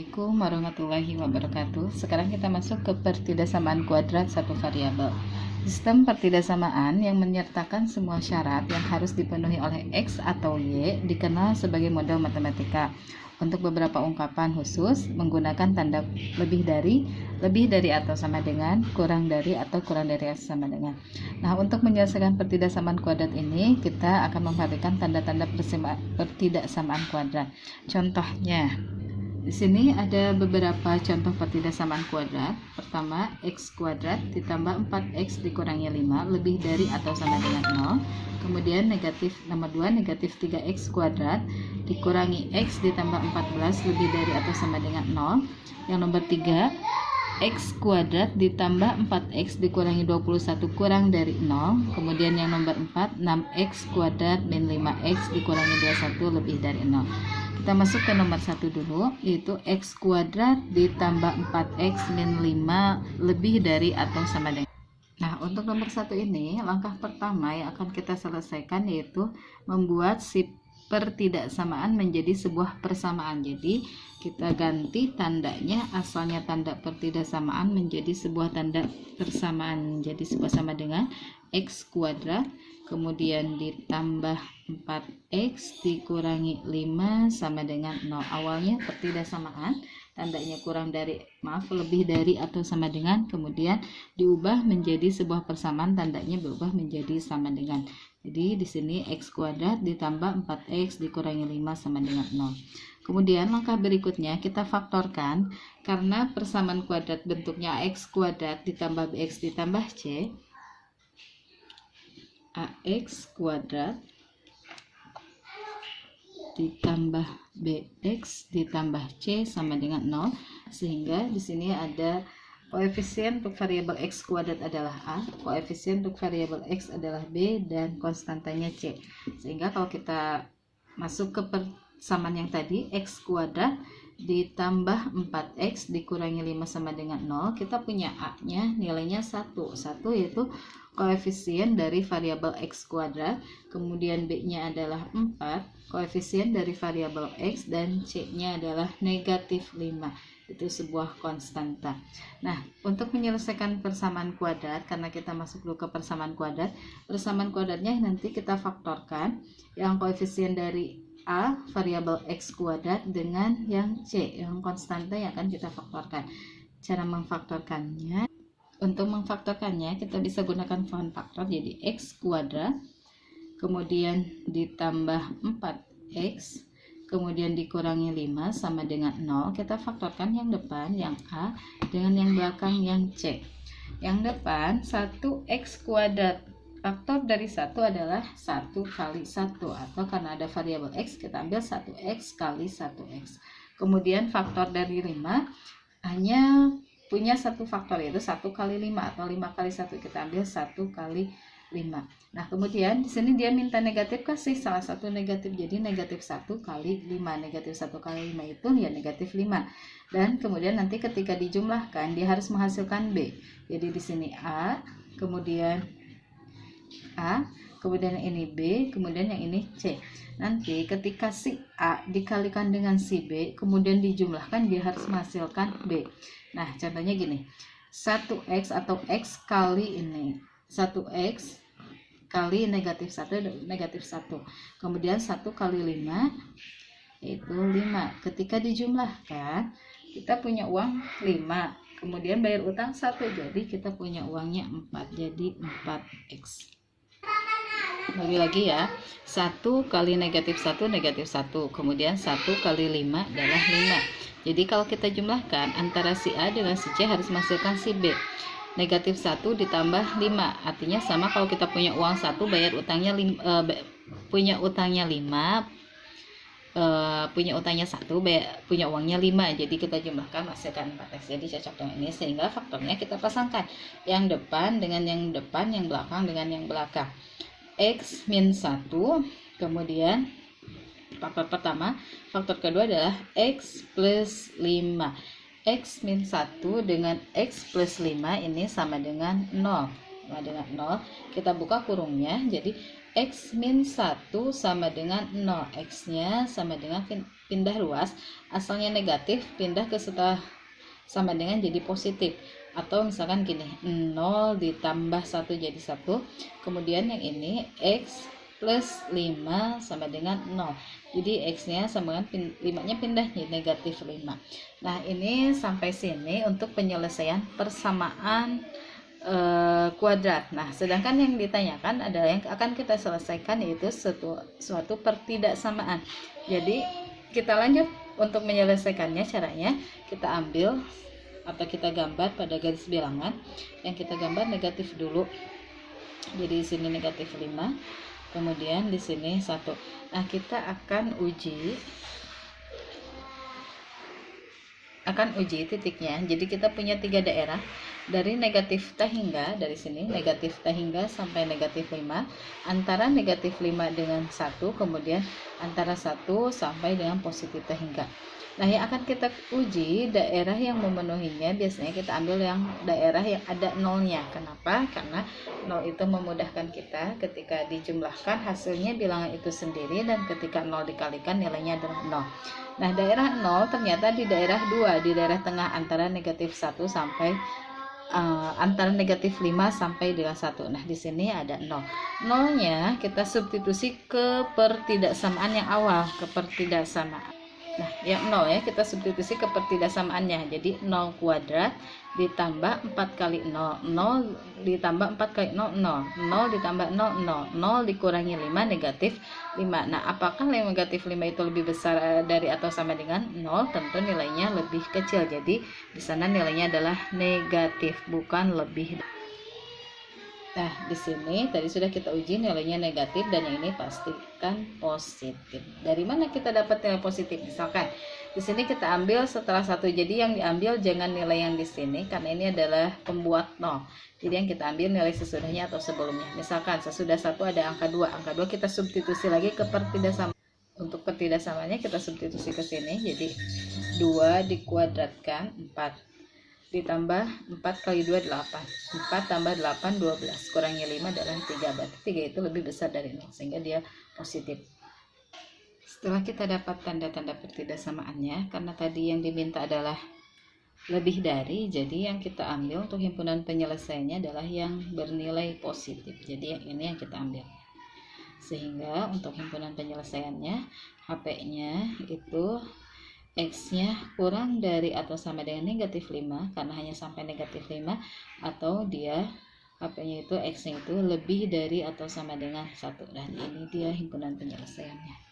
Assalamualaikum warahmatullahi wabarakatuh. Sekarang kita masuk ke pertidaksamaan kuadrat satu variabel. Sistem pertidaksamaan yang menyertakan semua syarat yang harus dipenuhi oleh X atau Y dikenal sebagai model matematika. Untuk beberapa ungkapan khusus menggunakan tanda lebih dari atau sama dengan, kurang dari atau kurang dari atau sama dengan. Nah, untuk menyelesaikan pertidaksamaan kuadrat ini, kita akan memperhatikan tanda-tanda pertidaksamaan kuadrat. Contohnya, di sini ada beberapa contoh pertidaksamaan kuadrat. Pertama, X kuadrat ditambah 4X dikurangi 5 lebih dari atau sama dengan 0. Kemudian nomor 2, negatif 3X kuadrat dikurangi X ditambah 14 lebih dari atau sama dengan 0. Yang nomor 3, X kuadrat ditambah 4X dikurangi 21 kurang dari 0. Kemudian yang nomor 4, 6X kuadrat min 5X dikurangi 21 lebih dari 0. Kita masuk ke nomor 1 dulu, yaitu X kuadrat ditambah 4X min 5 lebih dari atau sama dengan. Nah, untuk nomor 1 ini, langkah pertama yang akan kita selesaikan yaitu membuat si pertidaksamaan menjadi sebuah persamaan. Jadi, kita ganti tandanya, asalnya tanda pertidaksamaan menjadi sebuah tanda persamaan. Jadi, sebuah sama dengan X kuadrat, kemudian ditambah 4X dikurangi 5 sama dengan 0. Awalnya pertidaksamaan, tandanya lebih dari atau sama dengan, kemudian diubah menjadi sebuah persamaan, tandanya berubah menjadi sama dengan. Jadi di sini X kuadrat ditambah 4X dikurangi 5 sama dengan 0. Kemudian langkah berikutnya kita faktorkan, karena persamaan kuadrat bentuknya AX kuadrat ditambah BX ditambah C. AX kuadrat ditambah BX ditambah C sama dengan 0, sehingga di sini ada koefisien untuk variabel X kuadrat adalah A, koefisien untuk variabel X adalah B, dan konstantanya C. Sehingga kalau kita masuk ke persamaan yang tadi, X kuadrat ditambah 4X dikurangi 5 sama dengan 0, kita punya A-nya nilainya 1 yaitu koefisien dari variabel X kuadrat, kemudian B-nya adalah 4, koefisien dari variabel X, dan C-nya adalah negatif 5. Itu sebuah konstanta. Nah, untuk menyelesaikan persamaan kuadrat, karena kita masuk dulu ke persamaan kuadratnya nanti kita faktorkan yang koefisien dari A, variabel X kuadrat, dengan yang C, yang konstanta yang akan kita faktorkan. Cara memfaktorkannya, untuk memfaktorkannya kita bisa gunakan bahan faktor, jadi X kuadrat, kemudian ditambah 4X, kemudian dikurangi 5 sama dengan 0. Kita faktorkan yang depan, yang A, dengan yang belakang, yang C. Yang depan 1X kuadrat, faktor dari 1 adalah 1 kali 1, atau karena ada variabel X kita ambil 1X kali 1X. Kemudian faktor dari 5 hanya punya satu faktor, yaitu 1 kali 5 atau 5 kali 1, kita ambil 1 kali 5. Nah, kemudian di sini dia minta negatif, kasih salah satu negatif, jadi negatif 1 kali 5. Negatif 1 kali 5 itu ya negatif 5. Dan kemudian nanti ketika dijumlahkan dia harus menghasilkan B. Jadi di sini A, kemudian yang ini B, kemudian yang ini C. Nanti ketika si A dikalikan dengan si B, kemudian dijumlahkan, dia harus menghasilkan B. Nah, contohnya gini, 1X atau X kali ini, 1X kali negatif 1, kemudian 1 kali 5 yaitu 5. Ketika dijumlahkan kita punya uang 5, kemudian bayar utang 1, jadi kita punya uangnya 4, jadi 4X. Lagi ya, 1 kali negatif 1, kemudian 1 kali 5 adalah 5. Jadi kalau kita jumlahkan antara si A dengan si C harus menghasilkan si B. Negatif 1 ditambah 5, artinya sama, kalau kita punya uang 1, bayar utangnya 5, punya utangnya 1, punya uangnya 5, jadi kita jumlahkan menghasilkan 4X. Jadi cocok dengan ini, sehingga faktornya kita pasangkan yang depan dengan yang depan, yang belakang dengan yang belakang. X min 1, kemudian faktor pertama, faktor kedua adalah X plus 5. X min 1 dengan X plus 5 ini sama dengan 0. Kita buka kurungnya, jadi X min 1 sama dengan 0. X-nya sama dengan pindah ruas, asalnya negatif, pindah ke setelah sama dengan jadi positif. Atau misalkan gini, 0 ditambah 1 jadi 1. Kemudian yang ini X plus 5 sama dengan 0. Jadi X-nya sama dengan 5-nya pindah jadi negatif 5. Nah, ini sampai sini untuk penyelesaian persamaan kuadrat. Nah, sedangkan yang ditanyakan adalah yang akan kita selesaikan yaitu suatu pertidaksamaan. Jadi kita lanjut untuk menyelesaikannya. Caranya kita ambil atau kita gambar pada garis bilangan. Yang kita gambar negatif dulu. Jadi di sini negatif 5, kemudian di sini 1. Nah, kita akan uji titiknya. Jadi kita punya 3 daerah dari negatif T hingga, dari sini negatif T hingga sampai negatif 5, antara negatif 5 dengan 1, kemudian antara 1 sampai dengan positif T hingga. Nah, yang akan kita uji daerah yang memenuhinya, biasanya kita ambil yang daerah yang ada nolnya. Kenapa? Karena 0 itu memudahkan kita ketika dijumlahkan hasilnya bilangan itu sendiri, dan ketika 0 dikalikan nilainya adalah 0. Nah, daerah 0 ternyata di daerah 2, di daerah tengah antara negatif 1 sampai antara negatif 5 sampai dengan 1. Nah, di sini ada 0. 0-nya kita substitusi ke pertidaksamaan yang awal, ke pertidaksamaan. Nah, yang 0 ya kita substitusi ke pertidaksamaannya. Jadi 0 kuadrat ditambah 4 kali 0, 0 ditambah 4 kali 0, 0, 0 ditambah 0, 0, 0 dikurangi 5, negatif 5. Nah, apakah negatif 5 itu lebih besar dari atau sama dengan 0? Tentu nilainya lebih kecil. Jadi di sana nilainya adalah negatif, bukan lebih. Nah, di sini tadi sudah kita uji nilainya negatif, dan yang ini pastikan positif. Dari mana kita dapat nilai positif? Misalkan di sini kita ambil setelah 1. Jadi yang diambil jangan nilai yang di sini karena ini adalah pembuat 0. Jadi yang kita ambil nilai sesudahnya atau sebelumnya. Misalkan sesudah 1 ada angka 2. Angka 2 kita substitusi lagi ke pertidaksamaan. Untuk pertidaksamaannya kita substitusi ke sini. Jadi 2 dikuadratkan 4. Ditambah 4 kali 2 8, 4 tambah 8 12, kurangi 5 adalah 3. Berarti 3 itu lebih besar dari 0 sehingga dia positif. Setelah kita dapat tanda-tanda pertidaksamaannya, karena tadi yang diminta adalah lebih dari, jadi yang kita ambil untuk himpunan penyelesaiannya adalah yang bernilai positif. Jadi yang ini yang kita ambil. Sehingga untuk himpunan penyelesaiannya HP-nya itu X-nya kurang dari atau sama dengan negatif 5 karena hanya sampai negatif 5, atau dia HP-nya itu X-nya itu lebih dari atau sama dengan 1. Dan ini dia himpunan penyelesaiannya.